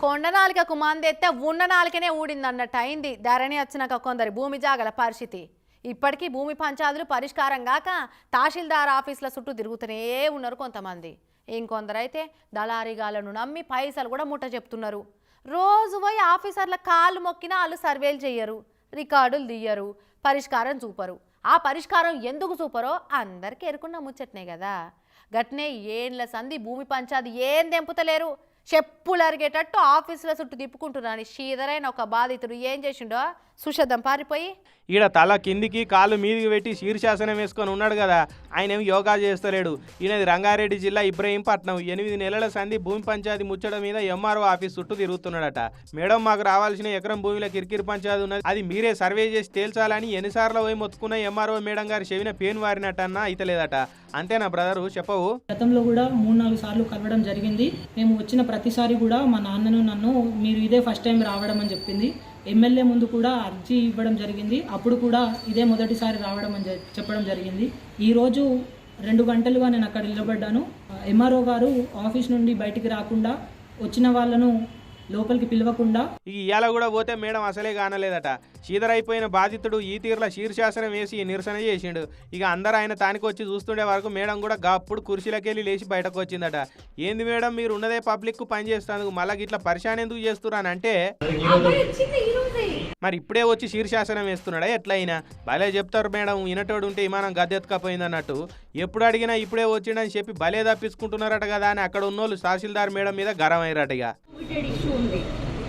కొండ నాలికకు మందెత్తే ఉన్న నాలికనే ఊడిందన్నట్టు అయింది ధరణి వచ్చినాక కొందరి భూమి జాగల పరిస్థితి. ఇప్పటికీ భూమి పంచాదులు పరిష్కారం కాక తహసీల్దార్ ఆఫీసుల చుట్టూ తిరుగుతూనే ఉన్నారు కొంతమంది. ఇంకొందరైతే దళారీగాలను నమ్మి పైసలు కూడా ముట్ట చెప్తున్నారు. రోజు పోయి ఆఫీసర్ల కాళ్ళు మొక్కినా వాళ్ళు సర్వేలు చెయ్యరు, రికార్డులు తీయరు, పరిష్కారం చూపరు. ఆ పరిష్కారం ఎందుకు చూపరో అందరికీ ఎరుకున్న ముచ్చట్నే కదా. గట్నే ఏండ్ల సంధి భూమి పంచాది ఏం తెంపుతలేరు, చెప్పులు అరిగేటట్టు ఆఫీసుల చుట్టూ తిప్పుకుంటున్నాను. శ్రీధరైన ఒక బాధితుడు ఏం చేసిండో సుషద్దం పారిపోయి ఈడ తల కిందికి కాళ్ళు మీదికి పెట్టి శీర్షాసనం వేసుకొని ఉన్నాడు కదా, ఆయన ఏమి యోగా చేస్తలేడు. ఈయనది రంగారెడ్డి జిల్లా ఇబ్రహీంపట్నం. 8 నెలల సంధి భూమి పంచాయతీ ముచ్చడం మీద ఎంఆర్ఓ ఆఫీస్ చుట్టూ తిరుగుతున్నాడట. మేడం, మాకు రావాల్సిన ఎకరం భూమిలో కిరికిరి పంచాయతీ ఉన్నది, అది మీరే సర్వే చేసి తేల్చాలని ఎన్నిసార్లు పోయి మొత్తుకున్న ఎంఆర్ఓ మేడం గారి చెవిన పేను వారినట్టన్నా అయితలేదట. అంతేనా బ్రదరు, చెప్పవు? గతంలో కూడా 3-4 సార్లు కలవడం జరిగింది. మేము వచ్చిన ప్రతిసారి కూడా మా నాన్నను నన్ను మీరు ఇదే ఫస్ట్ టైం రావడం అని చెప్పింది. ఎమ్మెల్యే ముందు కూడా అర్జీ ఇవ్వడం జరిగింది. అప్పుడు కూడా ఇదే మొదటిసారి రావడం అని చెప్పడం జరిగింది. ఈరోజు 2 గంటలుగా నేను అక్కడ నిలబడ్డాను. ఎంఆర్ఓ గారు ఆఫీస్ నుండి బయటికి రాకుండా, వచ్చిన వాళ్ళను లోపలికి పిలవకుండా. ఇవాళ కూడా పోతే మేడం అసలే కానలేదట. చీదరైపోయిన బాధితుడు ఈ తీరులో శీర్షాసనం వేసి నిరసన చేసిండు. ఇక అందరూ ఆయన తానికి వచ్చి చూస్తుండే వరకు మేడం కూడా గప్పుడు కుర్చీలకెళ్ళి లేచి బయటకు వచ్చిందట. ఏంది మేడం, మీరు ఉన్నదే పబ్లిక్ కు పని చేస్తాను, మళ్ళీ ఇట్లా పరిశాన్ ఎందుకు చేస్తున్నారు అంటే, మరి ఇప్పుడే వచ్చి శీర్షాసనం వేస్తున్నాడా ఎట్లయినా? భలే చెప్తారు మేడం, వినటోడు ఉంటే విమానం గద్దెత్తుకపోయింది అన్నట్టు. ఎప్పుడు అడిగినా ఇప్పుడే వచ్చిండని చెప్పి భలే తప్పించుకుంటున్నారట కదా అని అక్కడ ఉన్నోళ్ళు తహసీల్దార్ మేడం మీద గరం అయ్యారట.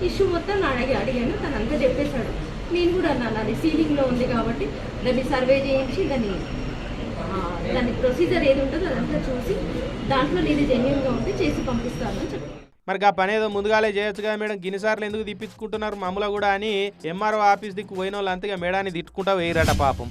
ఇష్యూ మొత్తం అడిగాను, తను అంతా చెప్పేశాడు. నేను కూడా అన్నాను, అది సీలింగ్లో ఉంది కాబట్టి దాన్ని సర్వే చేయించి దాని ప్రొసీజర్ ఏది ఉంటుందో అదంతా చూసి దాంట్లో నేను జెన్యూన్గా ఉంటే చేసి పంపిస్తాను అని చెప్పి. మరి ఆ పని ఏదో ముందుగాలే చేయొచ్చు కదా మేడం, గిన్నిసార్లు ఎందుకు తిప్పించుకుంటున్నారు మమ్మల్ని కూడా అని ఎంఆర్ఓ ఆఫీస్ దిక్కు పోయిన వాళ్ళు అంతగా మేడాన్ని తిట్టుకుంటా వేయరట పాపం.